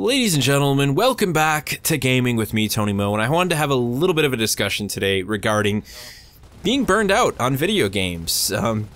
Ladies and gentlemen, welcome back to Gaming with me, Tony Mo, and I wanted to have a little bit of a discussion today regarding being burned out on video games.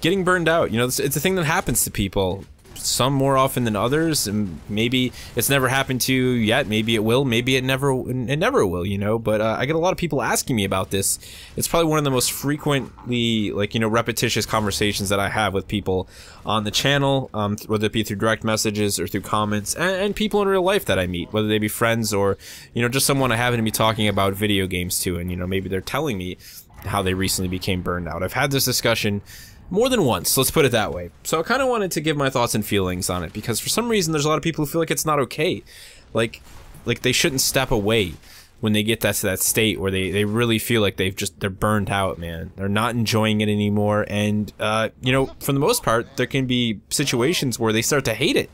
Getting burned out, you know, it's a thing that happens to people, some more often than others, and maybe it's never happened to you yet, maybe it will, maybe it never will, you know, but I get a lot of people asking me about this. It's probably one of the most frequently, like, you know, repetitious conversations that I have with people on the channel, whether it be through direct messages or through comments, and people in real life that I meet, whether they be friends or, you know, just someone I happen to be talking about video games to, and, you know, maybe they're telling me how they recently became burned out. I've had this discussion more than once, let's put it that way. So I kind of wanted to give my thoughts and feelings on it, because for some reason there's a lot of people who feel like it's not okay. Like they shouldn't step away when they get to that state where they really feel like they're burned out, man. They're not enjoying it anymore, and you know, for the most part, there can be situations where they start to hate it.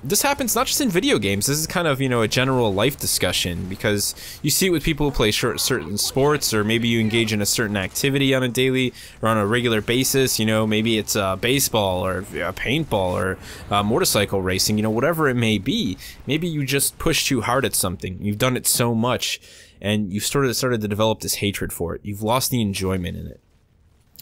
This happens not just in video games. This is kind of, you know, a general life discussion, because you see it with people who play certain sports, or maybe you engage in a certain activity on a daily or on a regular basis. You know, maybe it's baseball or paintball or motorcycle racing, you know, whatever it may be. Maybe you just push too hard at something. You've done it so much, and you've started to develop this hatred for it. You've lost the enjoyment in it.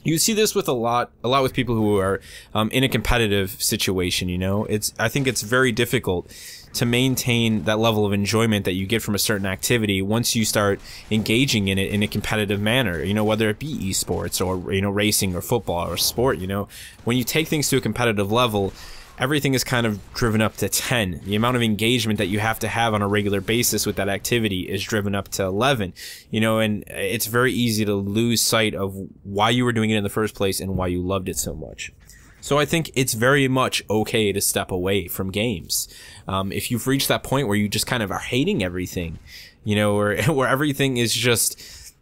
You see this with a lot with people who are in a competitive situation, you know. I think it's very difficult to maintain that level of enjoyment that you get from a certain activity once you start engaging in it in a competitive manner, you know, whether it be esports or, you know, racing or football or sport, you know. When you take things to a competitive level, everything is kind of driven up to 10. The amount of engagement that you have to have on a regular basis with that activity is driven up to 11. You know, and it's very easy to lose sight of why you were doing it in the first place and why you loved it so much. So I think it's very much okay to step away from games. If you've reached that point where you just kind of are hating everything, you know, or where everything is just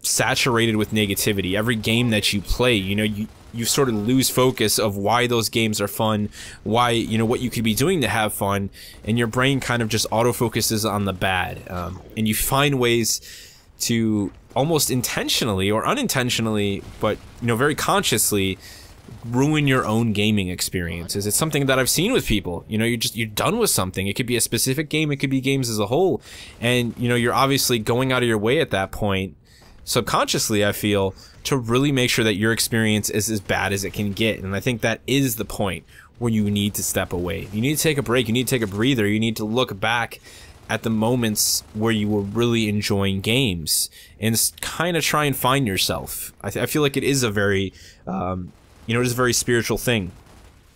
saturated with negativity. Every game that you play, you know, you sort of lose focus of why those games are fun, why, you know, what you could be doing to have fun, and your brain kind of just auto-focuses on the bad. And you find ways to almost intentionally or unintentionally, but, you know, very consciously ruin your own gaming experiences. It's something that I've seen with people. You know, you're done with something. It could be a specific game, it could be games as a whole, and, you know, you're obviously going out of your way at that point, subconsciously, I feel, to really make sure that your experience is as bad as it can get. And I think that is the point where you need to step away. You need to take a break. You need to take a breather. You need to look back at the moments where you were really enjoying games and kind of try and find yourself. I feel like it is a very, you know, it is a very spiritual thing.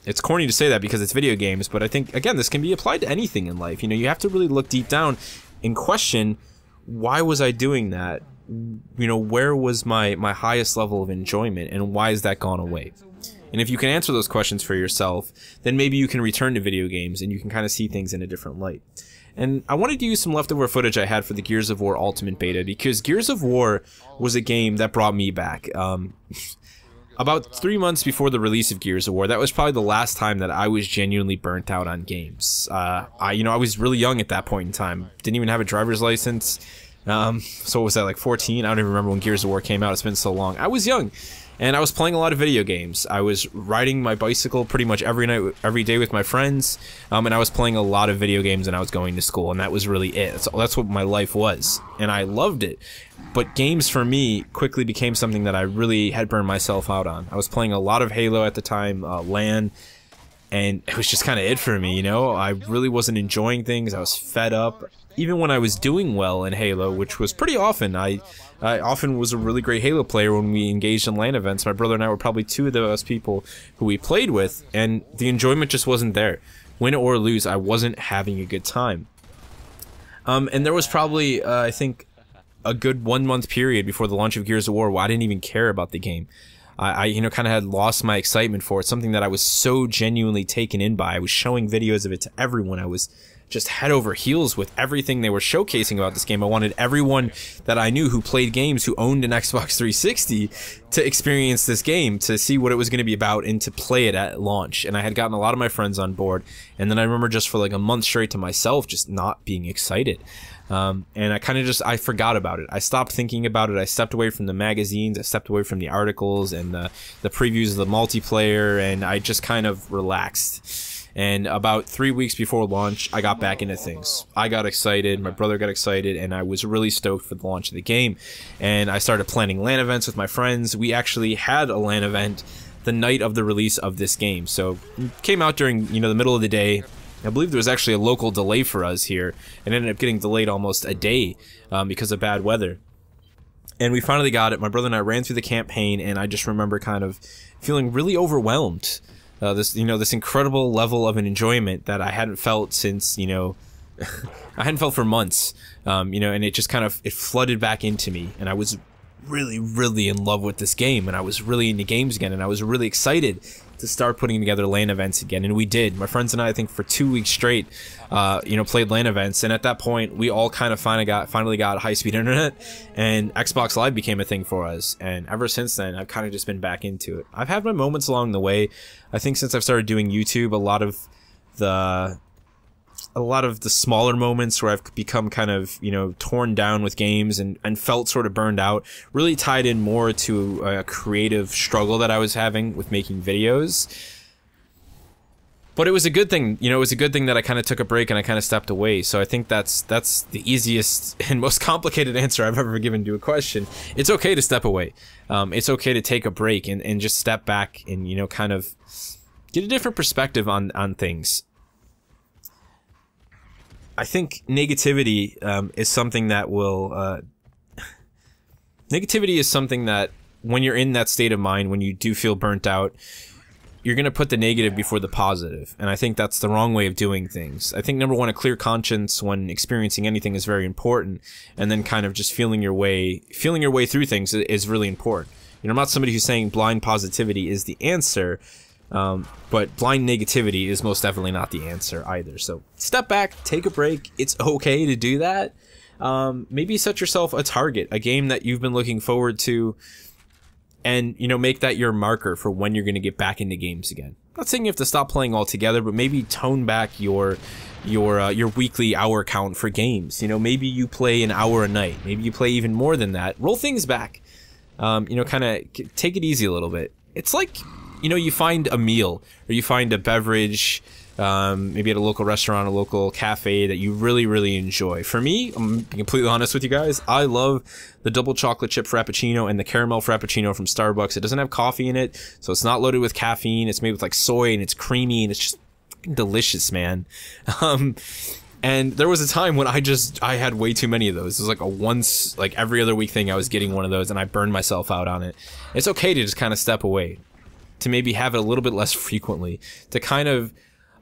It's corny to say that because it's video games, but I think, again, this can be applied to anything in life. You know, you have to really look deep down and question, why was I doing that? You know, where was my highest level of enjoyment, and why has that gone away? And if you can answer those questions for yourself, then maybe you can return to video games and you can kind of see things in a different light. And I wanted to use some leftover footage I had for the Gears of War Ultimate Beta, because Gears of War was a game that brought me back. About 3 months before the release of Gears of War, that was probably the last time that I was genuinely burnt out on games. You know, I was really young at that point in time. Didn't even have a driver's license. So what was that, like 14? I don't even remember when Gears of War came out. It's been so long. I was young, and I was playing a lot of video games. I was riding my bicycle pretty much every night, every day with my friends, and I was playing a lot of video games, and I was going to school, and that was really it. That's what my life was, and I loved it. But games for me quickly became something that I really had burned myself out on. I was playing a lot of Halo at the time, LAN, and it was just kind of it for me, you know? I really wasn't enjoying things. I was fed up. Even when I was doing well in Halo, which was pretty often, I often was a really great Halo player when we engaged in LAN events. My brother and I were probably two of those people who we played with, and the enjoyment just wasn't there. Win or lose, I wasn't having a good time. And there was probably, I think, a good 1 month period before the launch of Gears of War where I didn't even care about the game. I you know, kind of had lost my excitement for it, something that I was so genuinely taken in by. I was showing videos of it to everyone. I was just head over heels with everything they were showcasing about this game. I wanted everyone that I knew who played games, who owned an Xbox 360, to experience this game, to see what it was going to be about, and to play it at launch. And I had gotten a lot of my friends on board, and then I remember just for like a month straight to myself just not being excited. And I kind of I forgot about it. I stopped thinking about it. I stepped away from the magazines. I stepped away from the articles and the previews of the multiplayer, and I just kind of relaxed. And about 3 weeks before launch, I got back into things. I got excited, my brother got excited, and I was really stoked for the launch of the game. And I started planning LAN events with my friends. We actually had a LAN event the night of the release of this game. So it came out during, you know, the middle of the day. I believe there was actually a local delay for us here, and ended up getting delayed almost a day because of bad weather. And we finally got it. My brother and I ran through the campaign, and I just remember kind of feeling really overwhelmed. This incredible level of an enjoyment that I hadn't felt since, you know, I hadn't felt for months. You know, and it just kind of, it flooded back into me, and I was really in love with this game, and I was really into games again, and I was really excited to start putting together LAN events again, and we did. My friends and I think for 2 weeks straight, you know, played LAN events, and at that point, we all kind of finally got high-speed internet, and Xbox Live became a thing for us, and ever since then, I've kind of just been back into it. I've had my moments along the way. I think since I've started doing YouTube, a lot of the smaller moments where I've become kind of, you know, torn down with games and felt sort of burned out really tied in more to a creative struggle that I was having with making videos. But it was a good thing, you know, it was a good thing that I kind of took a break and I kind of stepped away. So I think that's the easiest and most complicated answer I've ever given to a question. It's okay to step away. It's okay to take a break and just step back and, you know, kind of get a different perspective on things. I think negativity is something that will... negativity is something that when you're in that state of mind, when you do feel burnt out, you're going to put the negative before the positive. And I think that's the wrong way of doing things. I think, number one, a clear conscience when experiencing anything is very important. And then kind of just feeling your way through things is really important. You know, I'm not somebody who's saying blind positivity is the answer. But blind negativity is most definitely not the answer either. So step back, take a break. It's okay to do that. Maybe set yourself a target, a game that you've been looking forward to, and, you know, make that your marker for when you're going to get back into games again. I'm not saying you have to stop playing altogether, but maybe tone back your weekly hour count for games. You know, maybe you play an hour a night. Maybe you play even more than that. Roll things back. You know, kind of take it easy a little bit. It's like, you know, you find a meal or you find a beverage, maybe at a local restaurant, a local cafe that you really enjoy. For me, I'm being completely honest with you guys, I love the double chocolate chip frappuccino and the caramel frappuccino from Starbucks. It doesn't have coffee in it, so it's not loaded with caffeine. It's made with like soy and it's creamy and it's just fucking delicious, man. And there was a time when I had way too many of those. It was like a once, like every other week thing I was getting one of those and I burned myself out on it. It's okay to just kind of step away, to maybe have it a little bit less frequently, to kind of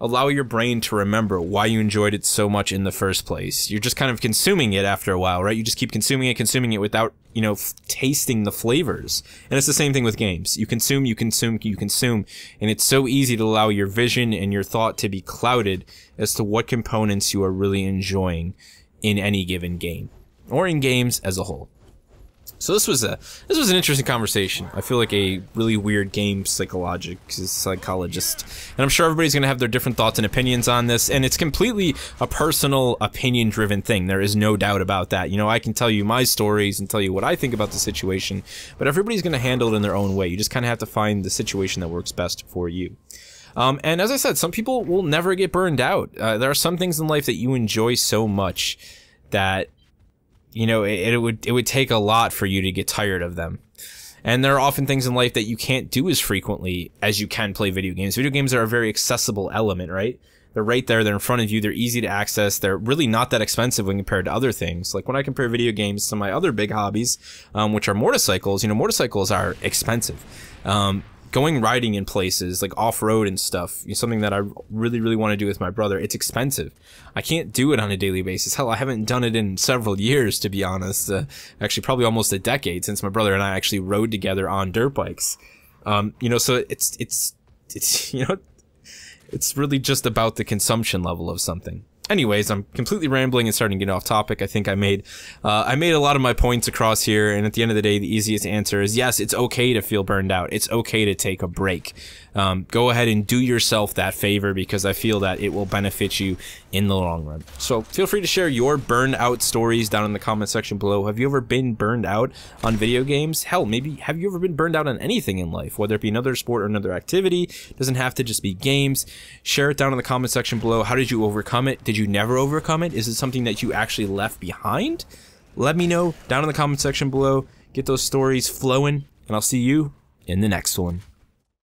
allow your brain to remember why you enjoyed it so much in the first place. You're just kind of consuming it after a while, right? You just keep consuming it without, you know, tasting the flavors. And it's the same thing with games. You consume, and it's so easy to allow your vision and your thought to be clouded as to what components you are really enjoying in any given game, or in games as a whole. So this was an interesting conversation. I feel like a really weird game psychologist, and I'm sure everybody's going to have their different thoughts and opinions on this, and it's completely a personal, opinion-driven thing. There is no doubt about that. You know, I can tell you my stories and tell you what I think about the situation, but everybody's going to handle it in their own way. You just kind of have to find the situation that works best for you. And as I said, some people will never get burned out. There are some things in life that you enjoy so much that, you know, it would take a lot for you to get tired of them. And there are often things in life that you can't do as frequently as you can play video games. Video games are a very accessible element, right? They're right there, they're in front of you, they're easy to access, they're really not that expensive when compared to other things. Like when I compare video games to my other big hobbies, which are motorcycles, you know, motorcycles are expensive. Going riding in places like off-road and stuff, something that I really want to do with my brother, it's expensive. I can't do it on a daily basis. Hell, I haven't done it in several years, to be honest. Actually, probably almost a decade since my brother and I actually rode together on dirt bikes. You know, so it's you know, it's really just about the consumption level of something. Anyways, I'm completely rambling and starting to get off topic. I think I made a lot of my points across here, and at the end of the day, the easiest answer is yes, it's okay to feel burned out. It's okay to take a break. Go ahead and do yourself that favor, because I feel that it will benefit you in the long run. So feel free to share your burned out stories down in the comment section below. Have you ever been burned out on video games? Hell, maybe have you ever been burned out on anything in life, whether it be another sport or another activity? It doesn't have to just be games. Share it down in the comment section below. How did you overcome it? Did you never overcome it? Is it something that you actually left behind? Let me know down in the comment section below. Get those stories flowing, and I'll see you in the next one.